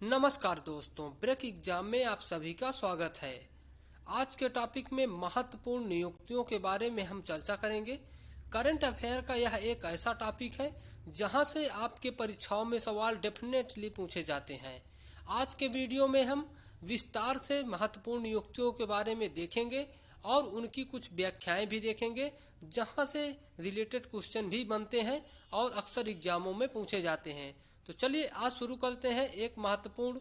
नमस्कार दोस्तों, break exam में आप सभी का स्वागत है। आज के टॉपिक में महत्वपूर्ण नियुक्तियों के बारे में हम चर्चा करेंगे। करंट अफेयर का यह एक ऐसा टॉपिक है जहां से आपके परीक्षाओं में सवाल डेफिनेटली पूछे जाते हैं। आज के वीडियो में हम विस्तार से महत्वपूर्ण नियुक्तियों के बारे में देखेंगे और उनकी कुछ व्याख्याएं भी देखेंगे जहां से रिलेटेड क्वेश्चन भी बनते हैं और अक्सर एग्जामों में पूछे जाते हैं। तो चलिए आज शुरू करते हैं एक महत्वपूर्ण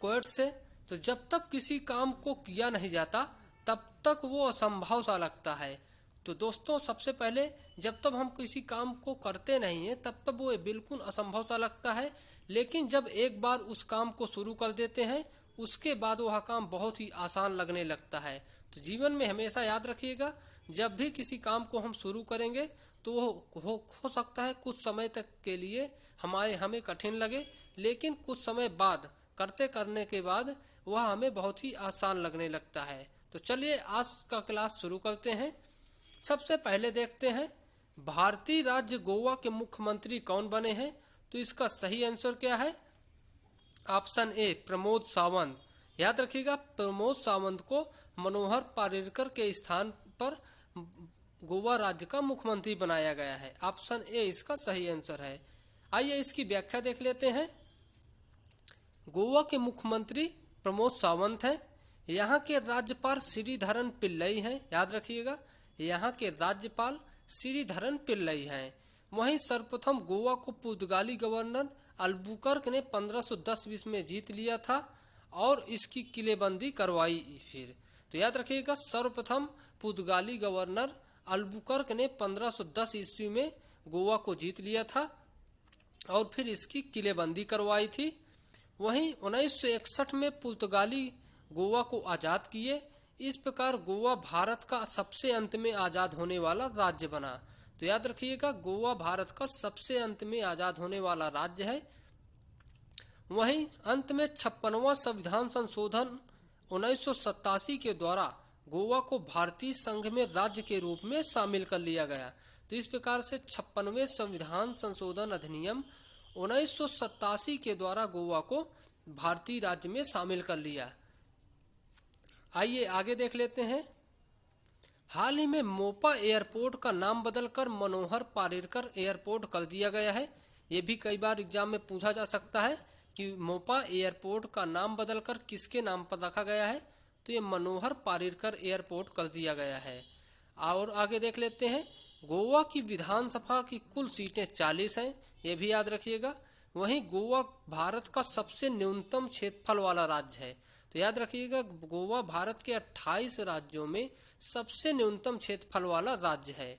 क्वेट से। तो जब तक किसी काम को किया नहीं जाता तब तक वो असंभव सा लगता है। तो दोस्तों, सबसे पहले जब तक हम किसी काम को करते नहीं हैं तब तक वो बिल्कुल असंभव सा लगता है, लेकिन जब एक बार उस काम को शुरू कर देते हैं उसके बाद वह काम बहुत ही आसान लगने लगता है। तो जीवन में हमेशा याद रखिएगा, जब भी किसी काम को हम शुरू करेंगे तो वो हो सकता है कुछ समय तक के लिए हमें कठिन लगे, लेकिन कुछ समय बाद करने के बाद वह हमें बहुत ही आसान लगने लगता है। तो चलिए आज का क्लास शुरू करते हैं। सबसे पहले देखते हैं भारतीय राज्य गोवा के मुख्यमंत्री कौन बने हैं। तो इसका सही आंसर क्या है? Option A Pramod Sawant. याद रखिएगा, प्रमोद सावंत को मनोहर पार्रिकर के स्थान पर गोवा राज्य का मुख्यमंत्री बनाया गया है। ऑप्शन ए इसका सही आंसर है। आइए इसकी व्याख्या देख लेते हैं। गोवा के मुख्यमंत्री प्रमोद सावंत हैं। यहाँ के राज्यपाल श्रीधरन पिल्लई हैं। याद रखिएगा, यहाँ के राज्यपाल श्रीधरन पिल्लई हैं। वहीं सर्वप्रथम गोवा को पुर्तगाली गवर्नर अल्बुकर्क ने 1510 में जीत लिया था और इसकी किलेबंदी करवाई फिर। तो याद रखिएगा, सर्वप्रथम पुर्तगाली गवर्नर अल्बुकर्क ने 1510 ईस्वी में गोवा को जीत लिया था और फिर इसकी किलेबंदी करवाई थी। वहीं 1961 में पुर्तगाली गोवा को आज़ाद किए। इस प्रकार गोवा भारत का सबसे अंत में आज़ाद होने वाला राज्य बना। तो याद रखिएगा, गोवा भारत का सबसे अंत में आज़ाद होने वाला राज्य है। वहीं अंत में 56वां संविधान संशोधन 1987 के द्वारा गोवा को भारतीय संघ में राज्य के रूप में शामिल कर लिया गया। तो इस प्रकार से 56वें संविधान संशोधन अधिनियम 1987 के द्वारा गोवा को भारतीय राज्य में शामिल कर लिया। आइए आगे देख लेते हैं। हाल ही में मोपा एयरपोर्ट का नाम बदलकर मनोहर पार्रिकर एयरपोर्ट कर दिया गया है। ये भी कई बार एग्जाम में पूछा जा सकता है कि मोपा एयरपोर्ट का नाम बदलकर किसके नाम पर रखा गया है। तो ये मनोहर पार्रिकर एयरपोर्ट कर दिया गया है। और आगे देख लेते हैं। गोवा की विधानसभा की कुल सीटें 40 हैं, ये भी याद रखिएगा। वहीं गोवा भारत का सबसे न्यूनतम क्षेत्रफल वाला राज्य है। तो याद रखिएगा, गोवा भारत के 28 राज्यों में सबसे न्यूनतम क्षेत्रफल वाला राज्य है।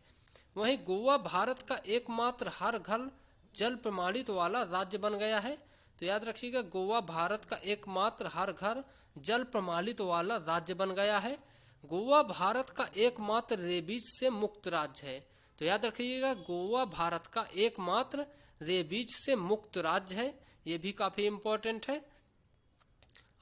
वहीं गोवा भारत का एकमात्र हर घर जल प्रमाणित वाला राज्य बन गया है। तो याद रखिएगा, गोवा भारत का एकमात्र हर घर जल प्रमाणित वाला राज्य बन गया है। गोवा भारत का एकमात्र रेबीज से मुक्त राज्य है। तो याद रखिएगा, गोवा भारत का एकमात्र रेबीज से मुक्त राज्य है। ये भी काफी इम्पोर्टेंट है।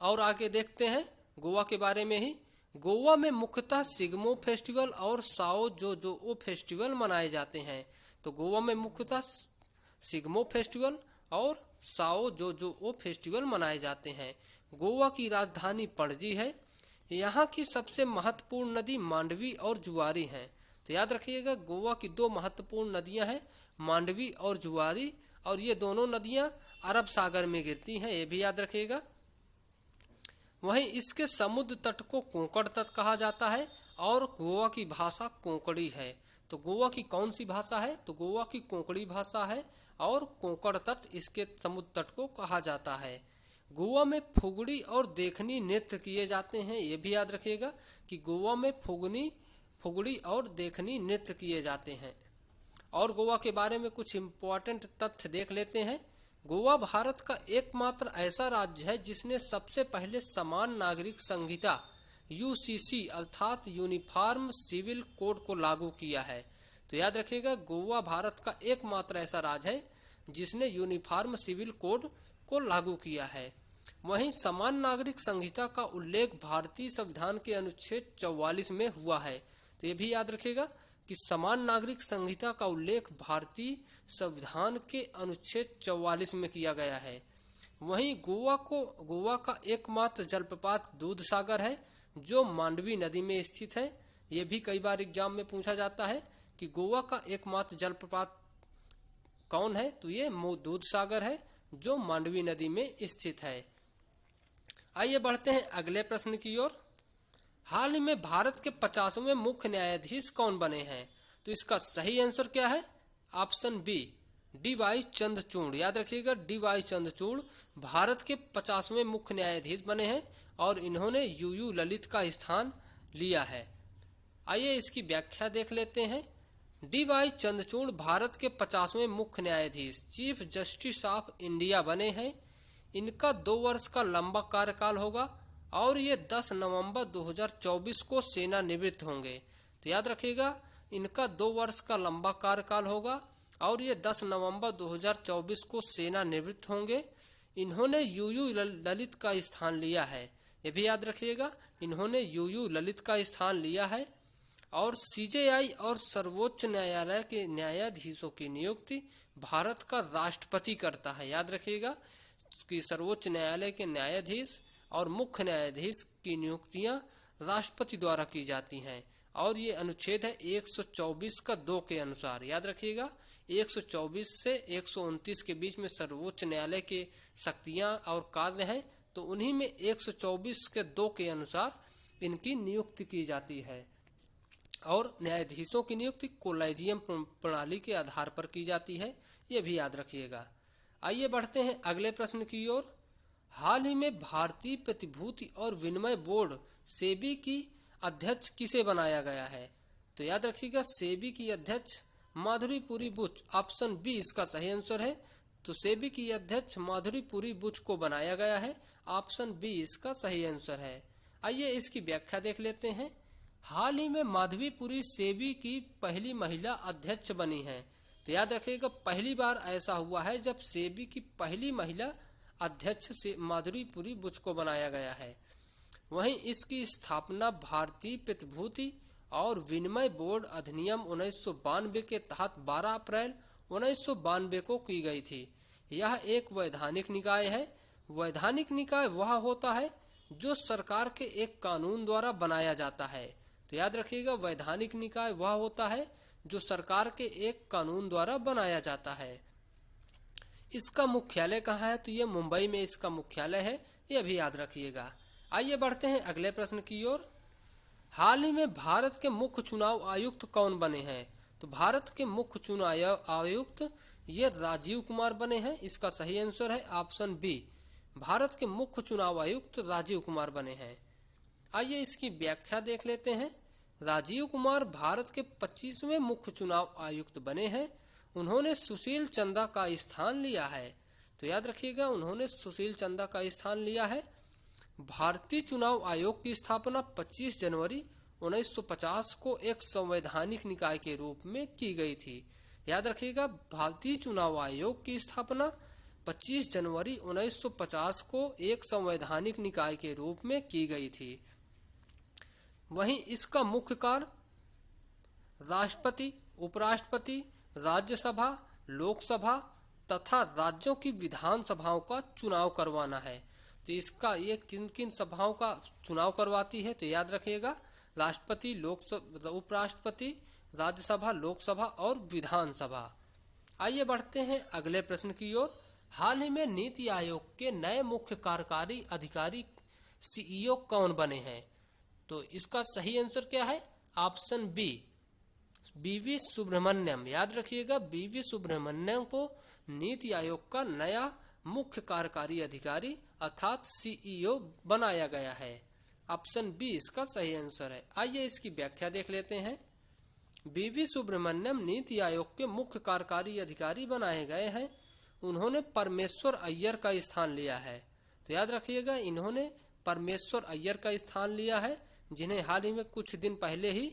और आगे देखते हैं गोवा के बारे में ही। गोवा में मुख्यतः सिग्मो फेस्टिवल और साओ जोजो फेस्टिवल मनाए जाते हैं। तो गोवा में मुख्यतः सिग्मो फेस्टिवल और साओ जोजो फेस्टिवल मनाए जाते हैं। गोवा की राजधानी पणजी है। यहाँ की सबसे महत्वपूर्ण नदी मांडवी और जुआरी हैं। तो याद रखिएगा, गोवा की दो महत्वपूर्ण नदियां हैं, मांडवी और जुआरी, और ये दोनों नदियां अरब सागर में गिरती हैं, ये भी याद रखिएगा। वहीं इसके समुद्र तट को कोंकण तट कहा जाता है और गोवा की भाषा कोंकणी है। तो गोवा की कौन सी भाषा है? तो गोवा की कोंकणी भाषा है और कोंकण तट इसके समुद्र तट को कहा जाता है। गोवा में फुगड़ी और देखनी नृत्य किए जाते हैं, ये भी याद रखिएगा कि गोवा में फुगड़ी और देखनी नृत्य किए जाते हैं। और गोवा के बारे में कुछ इम्पोर्टेंट तथ्य देख लेते हैं। गोवा भारत का एकमात्र ऐसा राज्य है जिसने सबसे पहले समान नागरिक संहिता यूसीसी अर्थात यूनिफॉर्म सिविल कोड को लागू किया है। तो याद रखिएगा, गोवा भारत का एकमात्र ऐसा राज्य है जिसने यूनिफॉर्म सिविल कोड को लागू किया है। वहीं समान नागरिक संहिता का उल्लेख भारतीय संविधान के अनुच्छेद 44 में हुआ है। तो ये भी याद रखिएगा कि समान नागरिक संहिता का उल्लेख भारतीय संविधान के अनुच्छेद 44 में किया गया है। वहीं गोवा का एकमात्र जलप्रपात दूध सागर है जो मांडवी नदी में स्थित है। ये भी कई बार एग्जाम में पूछा जाता है कि गोवा का एकमात्र जलप्रपात कौन है, तो ये दूध सागर है जो मांडवी नदी में स्थित है। आइए बढ़ते हैं अगले प्रश्न की ओर। हाल ही में भारत के 50वें मुख्य न्यायाधीश कौन बने हैं? तो इसका सही आंसर क्या है? Option B, D Y. चंद्रचूड़। याद रखिएगा, डी.वाई. चंद्रचूड़ भारत के 50वें मुख्य न्यायाधीश बने हैं और इन्होंने यू ललित का स्थान लिया है। आइए इसकी व्याख्या देख लेते हैं। डी.वाई. चंद्रचूड़ भारत के 50वें मुख्य न्यायाधीश चीफ जस्टिस ऑफ इंडिया बने हैं। इनका 2 वर्ष का लंबा कार्यकाल होगा और ये 10 नवंबर 2024 को सेवानिवृत्त होंगे। तो याद रखिएगा, इनका 2 वर्ष का लंबा कार्यकाल होगा और ये 10 नवंबर 2024 को सेवानिवृत्त होंगे। इन्होंने यू ललित का स्थान लिया है। ये भी याद रखिएगा, इन्होंने यू ललित का स्थान लिया है। और सीजेआई और सर्वोच्च न्यायालय के न्यायाधीशों की नियुक्ति भारत का राष्ट्रपति करता है। याद रखिएगा कि सर्वोच्च न्यायालय के न्यायाधीश और मुख्य न्यायाधीश की नियुक्तियां राष्ट्रपति द्वारा की जाती हैं और ये अनुच्छेद है 124 का 2 के अनुसार। याद रखिएगा, 124 से 129 के बीच में सर्वोच्च न्यायालय के शक्तियां और कार्य हैं, तो उन्हीं में 124 के 2 के अनुसार इनकी नियुक्ति की जाती है। और न्यायाधीशों की नियुक्ति कोलेजियम प्रणाली के आधार पर की जाती है, ये भी याद रखिएगा। आइए बढ़ते हैं अगले प्रश्न की ओर। हाल ही में भारतीय प्रतिभूति और विनिमय बोर्ड सेबी की अध्यक्ष किसे बनाया गया है? तो याद रखिएगा, सेबी की अध्यक्ष माधुरीपुरी बुच। ऑप्शन बी इसका सही आंसर है। तो सेबी की अध्यक्ष माधुरीपुरी बुच को बनाया गया है। ऑप्शन बी इसका सही आंसर है। आइए इसकी व्याख्या देख लेते हैं। हाल ही में माधवीपुरी सेबी की पहली महिला अध्यक्ष बनी है। तो याद रखिएगा, पहली बार ऐसा हुआ है जब सेबी की पहली महिला अध्यक्ष से माधुरीपुरी बुच को बनाया गया है। वहीं इसकी स्थापना भारतीय प्रतिभूति और विनिमय बोर्ड अधिनियम 1992 के तहत 12 अप्रैल 1992 को की गई थी। यह एक वैधानिक निकाय है। वैधानिक निकाय वह होता है जो सरकार के एक कानून द्वारा बनाया जाता है। तो याद रखिएगा, वैधानिक निकाय वह होता है जो सरकार के एक कानून द्वारा बनाया जाता है। इसका मुख्यालय कहाँ है? तो ये मुंबई में इसका मुख्यालय है, ये भी याद रखिएगा। आइए बढ़ते हैं अगले प्रश्न की ओर। हाल ही में भारत के मुख्य चुनाव आयुक्त कौन बने हैं? तो भारत के मुख्य चुनाव आयुक्त ये राजीव कुमार बने हैं। इसका सही आंसर है ऑप्शन बी, भारत के मुख्य चुनाव आयुक्त राजीव कुमार बने हैं। आइए इसकी व्याख्या देख लेते हैं। राजीव कुमार भारत के 25वें मुख्य चुनाव आयुक्त बने हैं। उन्होंने सुशील चंदा का स्थान लिया है। तो याद रखिएगा, उन्होंने सुशील चंदा का स्थान लिया है। भारतीय चुनाव आयोग की स्थापना 25 जनवरी 1950 को एक संवैधानिक निकाय के रूप में की गई थी। याद रखिएगा, भारतीय चुनाव आयोग की स्थापना 25 जनवरी 1950 को एक संवैधानिक निकाय के रूप में की गई थी। वहीं इसका मुख्य कार्य राष्ट्रपति, उपराष्ट्रपति, राज्यसभा, लोकसभा तथा राज्यों की विधानसभाओं का चुनाव करवाना है। तो इसका ये किन किन सभाओं का चुनाव करवाती है? तो याद रखिएगा, राष्ट्रपति, लोकसभा, उपराष्ट्रपति, राज्यसभा, लोकसभा और विधानसभा। आइए बढ़ते हैं अगले प्रश्न की ओर। हाल ही में नीति आयोग के नए मुख्य कार्यकारी अधिकारी सीईओ कौन बने हैं? तो इसका सही आंसर क्या है? ऑप्शन बी, बीवी सुब्रमण्यम। याद रखिएगा, बीवी सुब्रमण्यम को नीति आयोग का नया मुख्य कार्यकारी अधिकारी अर्थात सीईओ बनाया गया है। ऑप्शन बी इसका सही आंसर है। आइए इसकी व्याख्या देख लेते हैं। बीवी सुब्रमण्यम नीति आयोग के मुख्य कार्यकारी अधिकारी बनाए गए हैं। उन्होंने परमेश्वर अय्यर का स्थान लिया है। तो याद रखिएगा, इन्होंने परमेश्वर अय्यर का स्थान लिया है, जिन्हें हाल ही में कुछ दिन पहले ही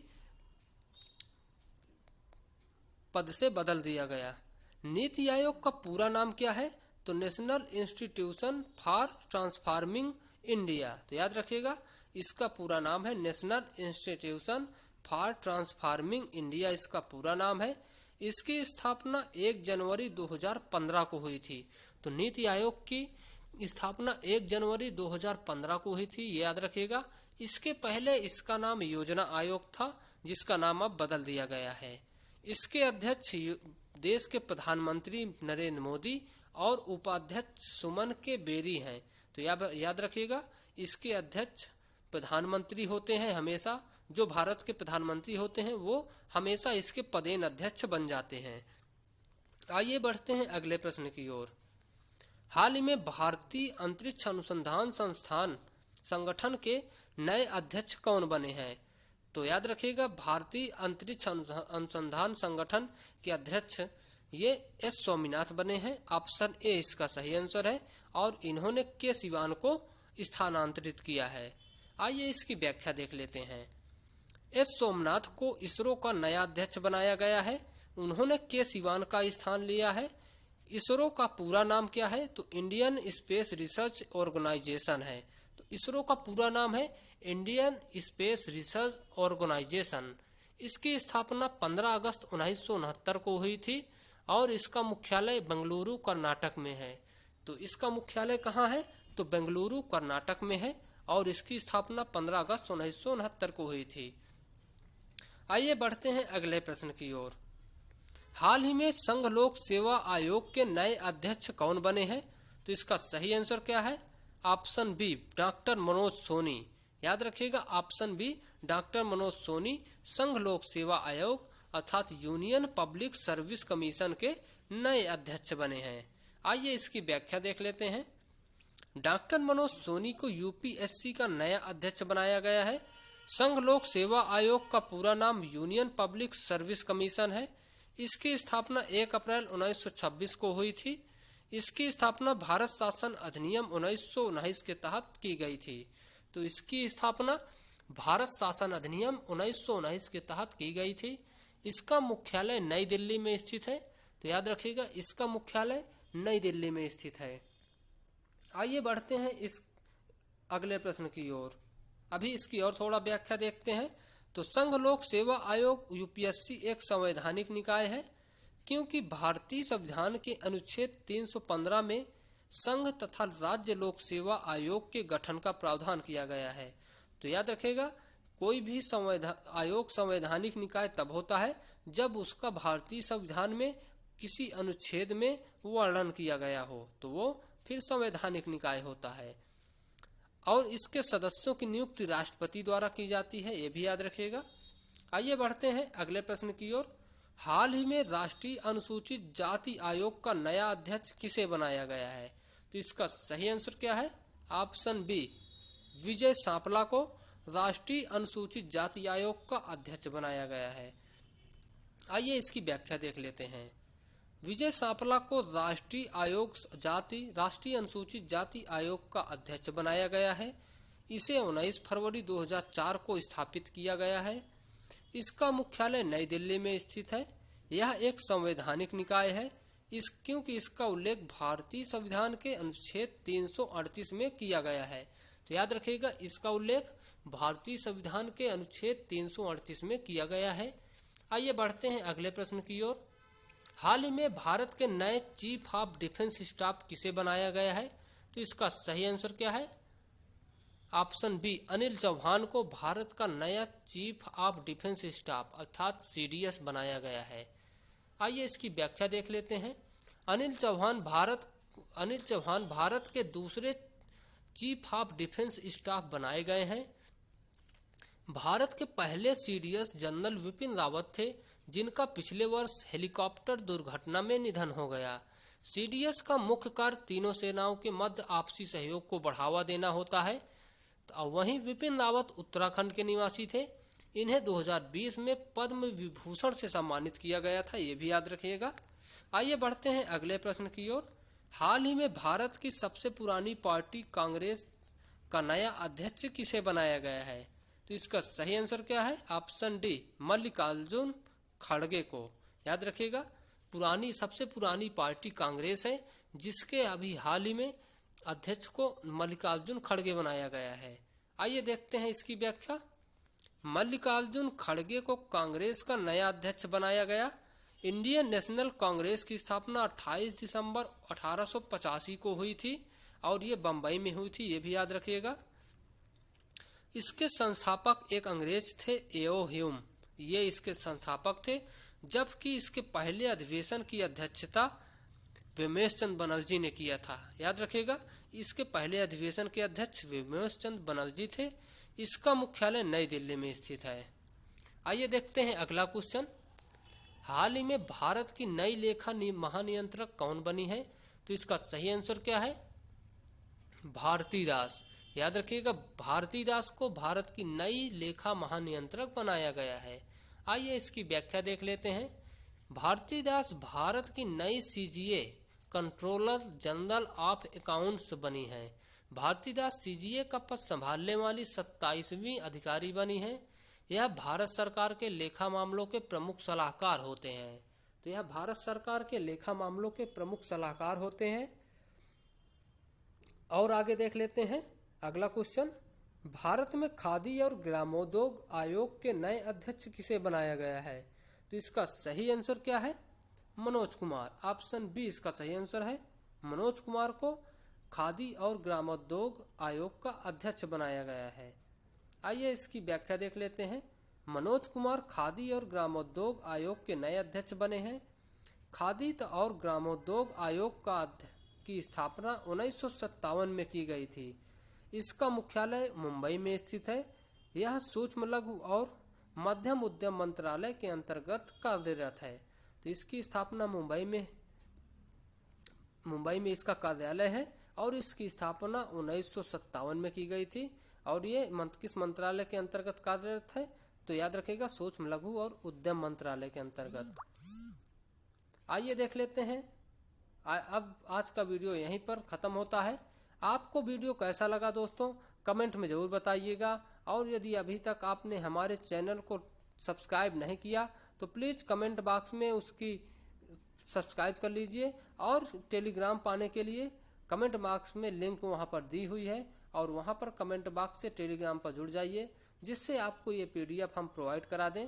पद से बदल दिया गया। नीति आयोग का पूरा नाम क्या है? तो national institution for transforming India. तो याद रखिएगा, इसका पूरा नाम है national institution for transforming India, इसका पूरा नाम है। इसकी स्थापना 1 जनवरी 2015 को हुई थी। तो नीति आयोग की स्थापना 1 जनवरी 2015 को हुई थी, ये याद रखिएगा। इसके पहले इसका नाम योजना आयोग था, जिसका नाम अब बदल दिया गया है। इसके अध्यक्ष देश के प्रधानमंत्री नरेंद्र मोदी और उपाध्यक्ष सुमन के बेरी हैं। तो याद रखिएगा, इसके अध्यक्ष प्रधानमंत्री होते हैं हमेशा। जो भारत के प्रधानमंत्री होते हैं वो हमेशा इसके पदेन अध्यक्ष बन जाते हैं। आइए बढ़ते हैं अगले प्रश्न की ओर। हाल ही में भारतीय अंतरिक्ष अनुसंधान संस्थान संगठन के नए अध्यक्ष कौन बने हैं? तो याद रखिएगा, भारतीय अंतरिक्ष अनुसंधान संगठन के अध्यक्ष ये एस स्वामीनाथन बने हैं। ऑप्शन ए इसका सही आंसर है और इन्होंने के सिवान को स्थानांतरित किया है। आइए इसकी व्याख्या देख लेते हैं। एस सोमनाथ को इसरो का नया अध्यक्ष बनाया गया है। उन्होंने के सिवान का स्थान लिया है। इसरो का पूरा नाम क्या है? तो इंडियन स्पेस रिसर्च ऑर्गेनाइजेशन है। तो इसरो का पूरा नाम है इंडियन स्पेस रिसर्च ऑर्गेनाइजेशन। इसकी स्थापना 15 अगस्त 1969 को हुई थी और इसका मुख्यालय बेंगलुरु कर्नाटक में है। तो इसका मुख्यालय कहाँ है? तो बेंगलुरु कर्नाटक में है और इसकी स्थापना 15 अगस्त 1969 को हुई थी। आइए बढ़ते हैं अगले प्रश्न की ओर। हाल ही में संघ लोक सेवा आयोग के नए अध्यक्ष कौन बने हैं? तो इसका सही आंसर क्या है? Option B doctor Manoj Soni. याद रखिएगा, option B doctor Manoj Soni संघ लोक सेवा आयोग अर्थात यूनियन पब्लिक सर्विस कमीशन के नए अध्यक्ष बने हैं। आइए इसकी व्याख्या देख लेते हैं। डॉक्टर मनोज सोनी को यूपीएससी का नया अध्यक्ष बनाया गया है। संघ लोक सेवा आयोग का पूरा नाम यूनियन पब्लिक सर्विस कमीशन है। इसकी स्थापना 1 अप्रैल 1926 को हुई थी। इसकी स्थापना भारत शासन अधिनियम 1919 के तहत की गई थी। तो इसकी स्थापना भारत शासन अधिनियम 1919 के तहत की गई थी। इसका मुख्यालय नई दिल्ली में स्थित है। तो याद रखिएगा, इसका मुख्यालय नई दिल्ली में स्थित है। आइए बढ़ते हैं इस अगले प्रश्न की ओर। अभी इसकी और थोड़ा व्याख्या देखते हैं। तो संघ लोक सेवा आयोग यूपीएससी एक संवैधानिक निकाय है, क्योंकि भारतीय संविधान के अनुच्छेद 315 में संघ तथा राज्य लोक सेवा आयोग के गठन का प्रावधान किया गया है। तो याद रखेगा, कोई भी आयोग संवैधानिक निकाय तब होता है जब उसका भारतीय संविधान में किसी अनुच्छेद में वर्णन किया गया हो, तो वो फिर संवैधानिक निकाय होता है। और इसके सदस्यों की नियुक्ति राष्ट्रपति द्वारा की जाती है, ये भी याद रखिएगा। आइए बढ़ते हैं अगले प्रश्न की ओर। हाल ही में राष्ट्रीय अनुसूचित जाति आयोग का नया अध्यक्ष किसे बनाया गया है? तो इसका सही आंसर क्या है? ऑप्शन बी विजय सांपला को राष्ट्रीय अनुसूचित जाति आयोग का अध्यक्ष बनाया गया है। आइए इसकी व्याख्या देख लेते हैं। विजय सांपला को राष्ट्रीय अनुसूचित जाति आयोग का अध्यक्ष बनाया गया है। इसे 19 फरवरी 2004 को स्थापित किया गया है। इसका मुख्यालय नई दिल्ली में स्थित है। यह एक संवैधानिक निकाय है क्योंकि इसका उल्लेख भारतीय संविधान के अनुच्छेद 338 में किया गया है। तो याद रखिएगा, इसका उल्लेख भारतीय संविधान के अनुच्छेद 338 में किया गया है। आइए बढ़ते हैं अगले प्रश्न की ओर। हाल ही में भारत के नए चीफ ऑफ डिफेंस स्टाफ किसे बनाया गया है? तो इसका सही आंसर क्या है? ऑप्शन बी अनिल चौहान को भारत का नया चीफ ऑफ डिफेंस स्टाफ अर्थात सीडीएस बनाया गया है। आइए इसकी व्याख्या देख लेते हैं। अनिल चौहान भारत के दूसरे चीफ ऑफ डिफेंस स्टाफ बनाए गए हैं। भारत के पहले सीडीएस जनरल विपिन रावत थे, जिनका पिछले वर्ष हेलीकॉप्टर दुर्घटना में निधन हो गया। सीडीएस का मुख्य कार्य तीनों सेनाओं के मध्य आपसी सहयोग को बढ़ावा देना होता है। तो वहीं विपिन रावत उत्तराखंड के निवासी थे। इन्हें 2020 में पद्म विभूषण से सम्मानित किया गया था, ये भी याद रखिएगा। आइए बढ़ते हैं अगले प्रश्न की ओर। हाल ही में भारत की सबसे पुरानी पार्टी कांग्रेस का नया अध्यक्ष किसे बनाया गया है? तो इसका सही आंसर क्या है? ऑप्शन डी मल्लिकार्जुन खड़गे को। याद रखिएगा, सबसे पुरानी पार्टी कांग्रेस है, जिसके अभी हाल ही में अध्यक्ष को मल्लिकार्जुन खड़गे बनाया गया है। आइए देखते हैं इसकी व्याख्या। मल्लिकार्जुन खड़गे को कांग्रेस का नया अध्यक्ष बनाया गया। इंडियन नेशनल कांग्रेस की स्थापना 28 दिसंबर 1885 को हुई थी और ये बम्बई में हुई थी, ये भी याद रखिएगा। इसके संस्थापक एक अंग्रेज थे, एओ ह्यूम, ये इसके संस्थापक थे, जबकि इसके पहले अधिवेशन की अध्यक्षता विमेश चंद बनर्जी ने किया था। याद रखिएगा, इसके पहले अधिवेशन के अध्यक्ष विमेश चंद बनर्जी थे। इसका मुख्यालय नई दिल्ली में स्थित है। आइए देखते हैं अगला क्वेश्चन। हाल ही में भारत की नई लेखा महानियंत्रक कौन बनी है? तो इसका सही आंसर क्या है? भारती दास। याद रखिएगा, भारती दास को भारत की नई लेखा महानियंत्रक बनाया गया है। आइए इसकी व्याख्या देख लेते हैं। भारती दास भारत की नई CGA controller general of accounts बनी है। भारती दास सीजीए का पद संभालने वाली 27वीं अधिकारी बनी है। यह भारत सरकार के लेखा मामलों के प्रमुख सलाहकार होते हैं। तो यह भारत सरकार के लेखा मामलों के प्रमुख सलाहकार होते हैं। और आगे देख लेते हैं अगला क्वेश्चन। भारत में खादी और ग्रामोद्योग आयोग के नए अध्यक्ष किसे बनाया गया है? तो इसका सही आंसर क्या है? मनोज कुमार। ऑप्शन बी इसका सही आंसर है। मनोज कुमार को खादी और ग्रामोद्योग आयोग का अध्यक्ष बनाया गया है। आइए इसकी व्याख्या देख लेते हैं। मनोज कुमार खादी और ग्रामोद्योग आयोग के नए अध्यक्ष बने हैं। खादी और ग्रामोद्योग आयोग की स्थापना 1957 में की गई थी। इसका मुख्यालय मुंबई में स्थित है। यह सूक्ष्म लघु और मध्यम उद्यम मंत्रालय के अंतर्गत कार्यरत है। तो इसकी स्थापना मुंबई में इसका कार्यालय है और इसकी स्थापना 1957 में की गई थी। और ये किस मंत्रालय के अंतर्गत कार्यरत है? तो याद रखिएगा, सूक्ष्म लघु और उद्यम मंत्रालय के अंतर्गत। आइए देख लेते हैं। अब आज का वीडियो यहीं पर खत्म होता है। आपको वीडियो कैसा लगा दोस्तों, कमेंट में ज़रूर बताइएगा। और यदि अभी तक आपने हमारे चैनल को सब्सक्राइब नहीं किया तो प्लीज़ कमेंट बॉक्स में उसकी सब्सक्राइब कर लीजिए। और टेलीग्राम पाने के लिए कमेंट बॉक्स में लिंक वहां पर दी हुई है, और वहां पर कमेंट बॉक्स से टेलीग्राम पर जुड़ जाइए, जिससे आपको ये पीडीएफ हम प्रोवाइड करा दें।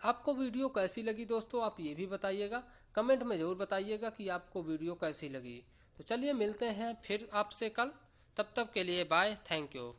आपको वीडियो कैसी लगी दोस्तों, आप ये भी बताइएगा। कमेंट में ज़रूर बताइएगा कि आपको वीडियो कैसी लगी। तो चलिए मिलते हैं फिर आपसे कल। तब तक के लिए बाय, थैंक यू।